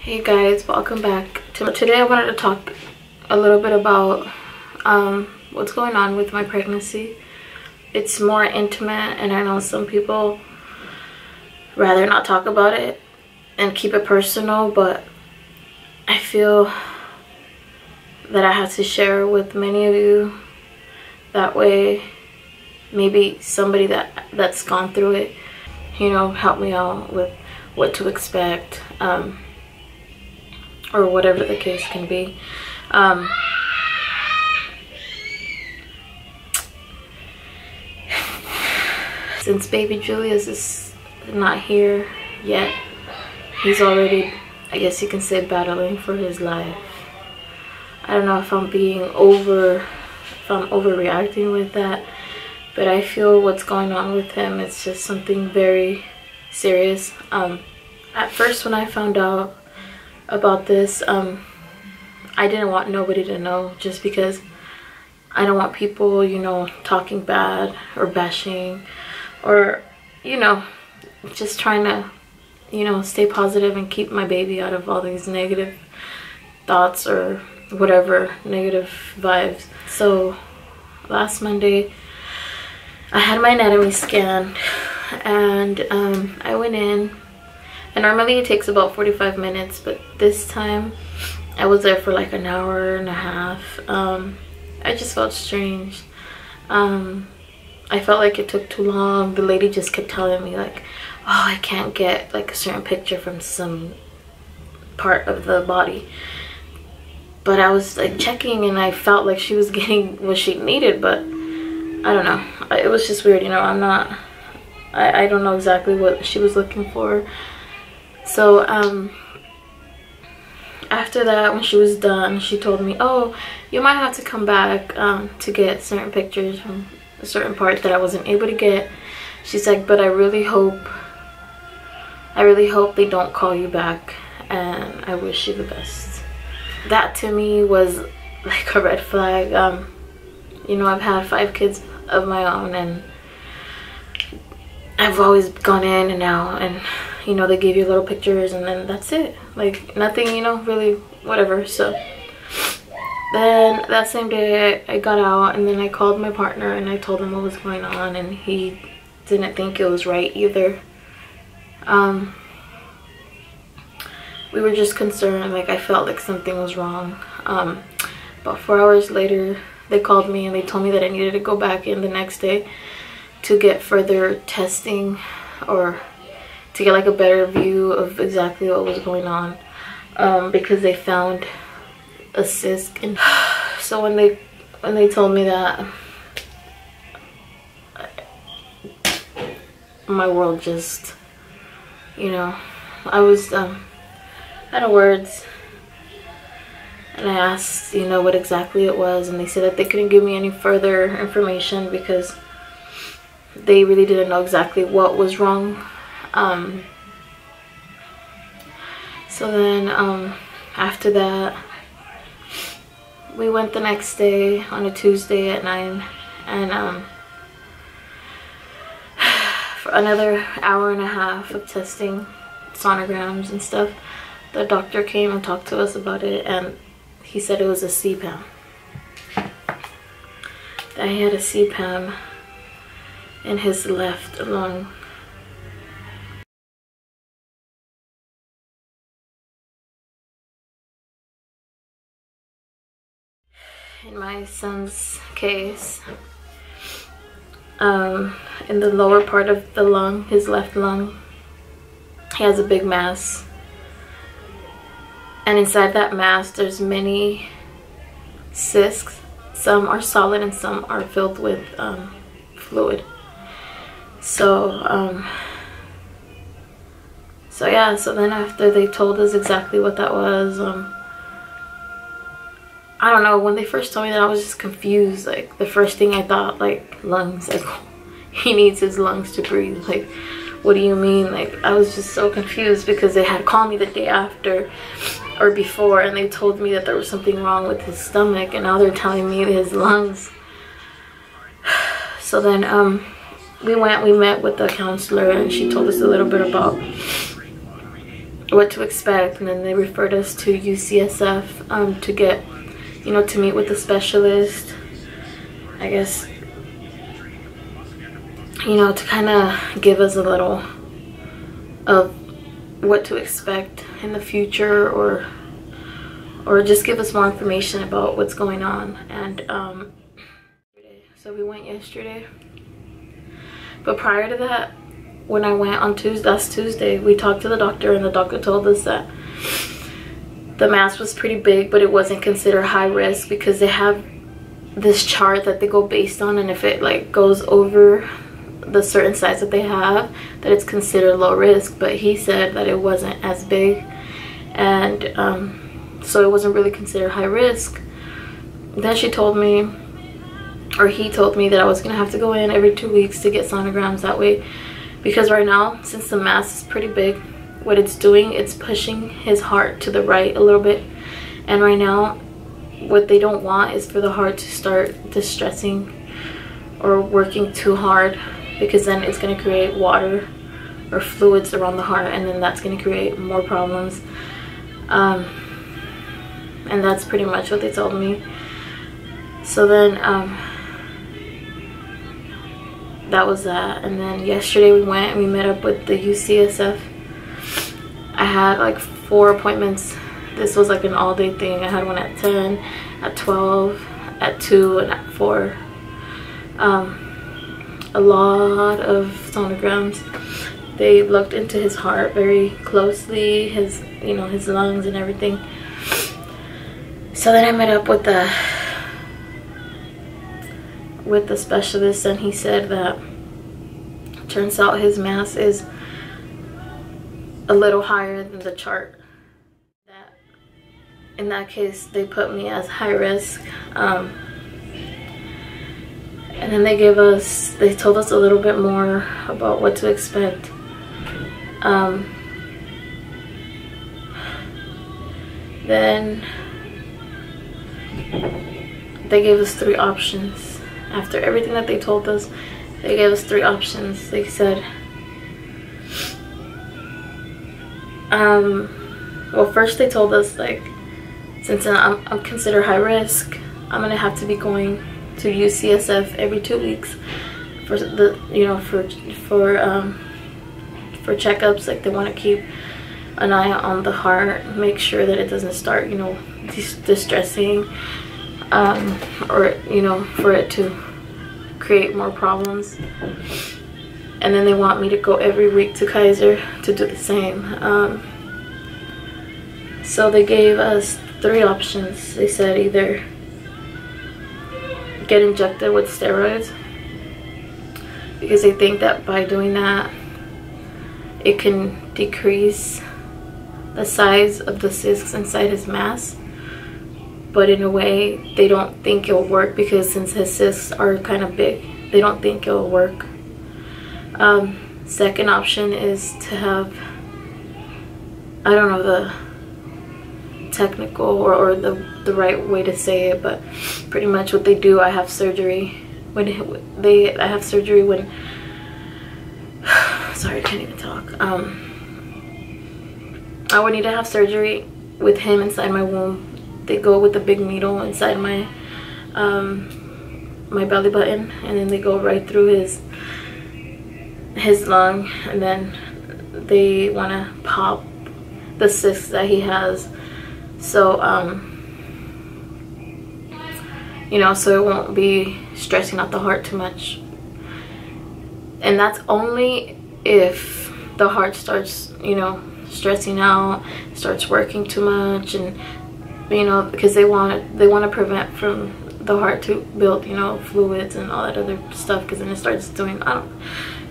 Hey guys, welcome back. Today I wanted to talk a little bit about what's going on with my pregnancy. It's more intimate, and I know some people rather not talk about it and keep it personal, but I feel that I have to share with many of you. That way maybe somebody that's gone through it, you know, help me out with what to expect, or whatever the case can be. Since baby Julius is not here yet, he's already, I guess you can say, battling for his life. I don't know if I'm overreacting with that, but I feel what's going on with him, it's just something very serious. At first when I found out about this, I didn't want nobody to know, just because I don't want people, you know, talking bad or bashing, or, you know, just trying to, you know, stay positive and keep my baby out of all these negative thoughts or whatever, negative vibes. So last Monday I had my anatomy scan, and I went in, and normally it takes about 45 minutes, but this time I was there for like an hour and a half. I just felt strange. I felt like it took too long. The lady just kept telling me like, oh, I can't get like a certain picture from some part of the body. But I was like checking, and I felt like she was getting what she needed, but I don't know. It was just weird, you know. I don't know exactly what she was looking for. So after that, when she was done, she told me, oh, you might have to come back to get certain pictures from a certain part that I wasn't able to get. She's like, but I really hope they don't call you back, and I wish you the best. That to me was like a red flag. You know, I've had 5 kids of my own, and I've always gone in and out, and you know, they give you little pictures and then that's it, like nothing, you know, really whatever. So then that same day I got out, and then I called my partner and I told him what was going on, and he didn't think it was right either. We were just concerned, like I felt like something was wrong. About 4 hours later they called me and they told me that I needed to go back in the next day to get further testing, or to get like a better view of exactly what was going on, because they found a cyst. And so when they told me that, my world just, you know, I was out of words. And I asked, you know, what exactly it was, and they said that they couldn't give me any further information because they really didn't know exactly what was wrong. So then after that, we went the next day on a Tuesday at 9, and for another hour and a half of testing, sonograms and stuff, the doctor came and talked to us about it, and he said it was a CPAM. That he had a CPAM in his left lung. In my son's case, in the lower part of the lung, his left lung, he has a big mass, and inside that mass there's many cysts. Some are solid and some are filled with fluid. So yeah, so then after they told us exactly what that was, I don't know, when they first told me that, I was just confused. Like the first thing I thought, like lungs, like he needs his lungs to breathe. Like, what do you mean? Like I was just so confused, because they had called me the day after or before, and they told me that there was something wrong with his stomach, and now they're telling me his lungs. So then we met with the counselor, and she told us a little bit about what to expect, and then they referred us to UCSF to get, you know, to meet with the specialist, I guess, you know, to kind of give us a little of what to expect in the future, or just give us more information about what's going on. And so we went yesterday, but prior to that, when I went on last Tuesday, we talked to the doctor, and the doctor told us that the mass was pretty big, but it wasn't considered high risk because they have this chart that they go based on, and if it like goes over the certain size that they have, that it's considered low risk. But he said that it wasn't as big, and so it wasn't really considered high risk. Then she told me, or he told me, that I was gonna have to go in every 2 weeks to get sonograms. That way, because right now, since the mass is pretty big, what it's doing, it's pushing his heart to the right a little bit. And right now, what they don't want is for the heart to start distressing or working too hard, because then it's going to create water or fluids around the heart, and then that's going to create more problems. And that's pretty much what they told me. So then that was that. And then yesterday we went and we met up with the UCSF. I had like 4 appointments. This was like an all-day thing. I had one at 10, at 12, at 2, and at 4. A lot of sonograms. They looked into his heart very closely, his, you know, his lungs and everything. So then I met up with the specialist, and he said that turns out his mass is a little higher than the chart. That in that case, they put me as high risk. And then they told us a little bit more about what to expect. Then they gave us 3 options. After everything that they told us, they gave us 3 options. They said, well, first they told us, like, since I'm considered high risk, I'm gonna have to be going to UCSF every 2 weeks for the, you know, for checkups. Like, they want to keep an eye on the heart, make sure that it doesn't start, you know, distressing, or, you know, for it to create more problems. And then they want me to go every week to Kaiser to do the same. So they gave us 3 options. They said either get injected with steroids, because they think that by doing that it can decrease the size of the cysts inside his mass. But in a way, they don't think it'll work, because since his cysts are kind of big, they don't think it'll work. Second option is to have, I don't know the technical or the right way to say it, but pretty much what they do, I have surgery when sorry, I can't even talk. I would need to have surgery with him inside my womb. They go with a big needle inside my my belly button, and then they go right through his lung, and then they want to pop the cysts that he has. So you know, so it won't be stressing out the heart too much. And that's only if the heart starts, you know, stressing out, starts working too much, and you know, because they want to prevent from the heart to build, you know, fluids and all that other stuff, because then it starts doing,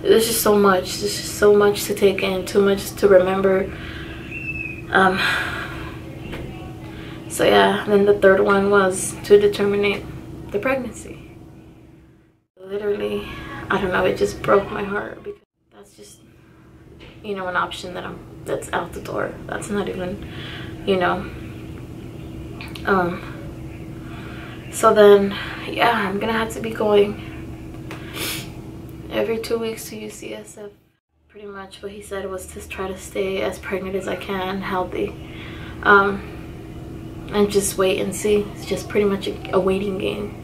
there's just so much, there's just so much to take in, too much to remember. So yeah, then the third one was to determine the pregnancy. Literally, I don't know, it just broke my heart, because that's just, you know, an option that's out the door. That's not even, you know. So then, yeah, I'm gonna have to be going every 2 weeks to UCSF. pretty much what he said was to try to stay as pregnant as I can, healthy, and just wait and see. It's just pretty much a waiting game.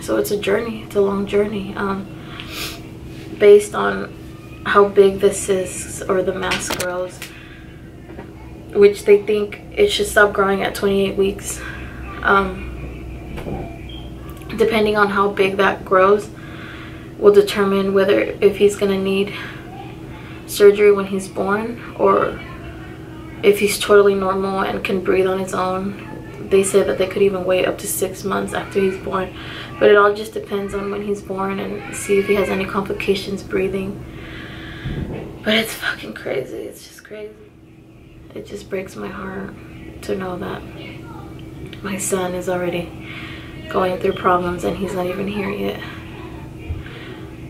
So it's a journey. It's a long journey. Based on how big this is, or the mass grows, which they think it should stop growing at 28 weeks. Depending on how big that grows will determine whether if he's gonna need surgery when he's born, or if he's totally normal and can breathe on his own. They said that they could even wait up to 6 months after he's born, but it all just depends on when he's born and see if he has any complications breathing. But it's fucking crazy. It's just crazy. It just breaks my heart to know that my son is already going through problems and he's not even here yet.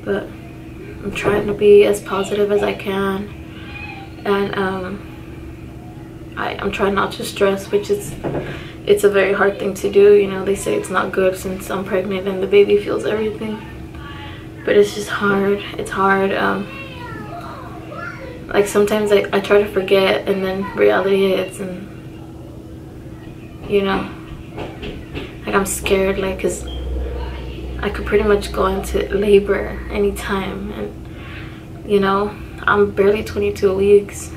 But I'm trying to be as positive as I can, and I'm trying not to stress, which is, it's a very hard thing to do. You know, they say it's not good since I'm pregnant and the baby feels everything, but it's just hard. It's hard. Like sometimes I try to forget, and then reality hits, and you know, like I'm scared, like, cause I could pretty much go into labor anytime, and you know, I'm barely 22 weeks,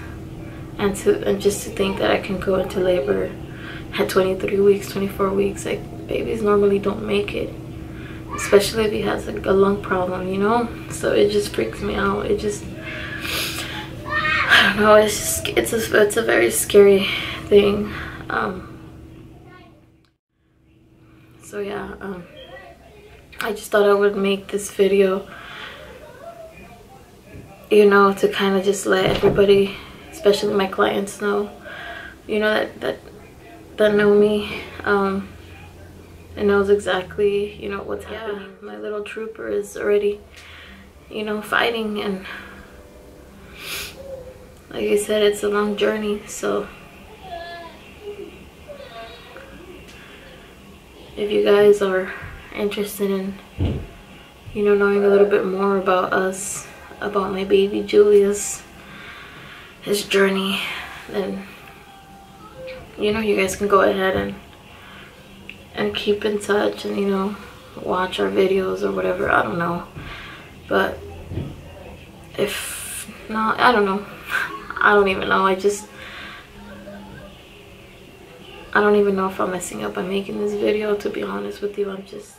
and just to think that I can go into labor at 23 weeks, 24 weeks, like babies normally don't make it, especially if he has like a lung problem, you know. So it just freaks me out. It just, I don't know, it's just, it's a very scary thing. So yeah, I just thought I would make this video, you know, to kind of just let everybody, especially my clients, know, you know, that know me, and knows exactly, you know, what's happening. My little trooper is already, you know, fighting, and like I said, it's a long journey. So if you guys are interested in, you know, knowing a little bit more about us, about my baby Julius, his journey, then, you know, you guys can go ahead and keep in touch, and, you know, watch our videos or whatever. I don't know, but if not, I don't know. I don't even know. I don't even know if I'm messing up by making this video, to be honest with you. I'm just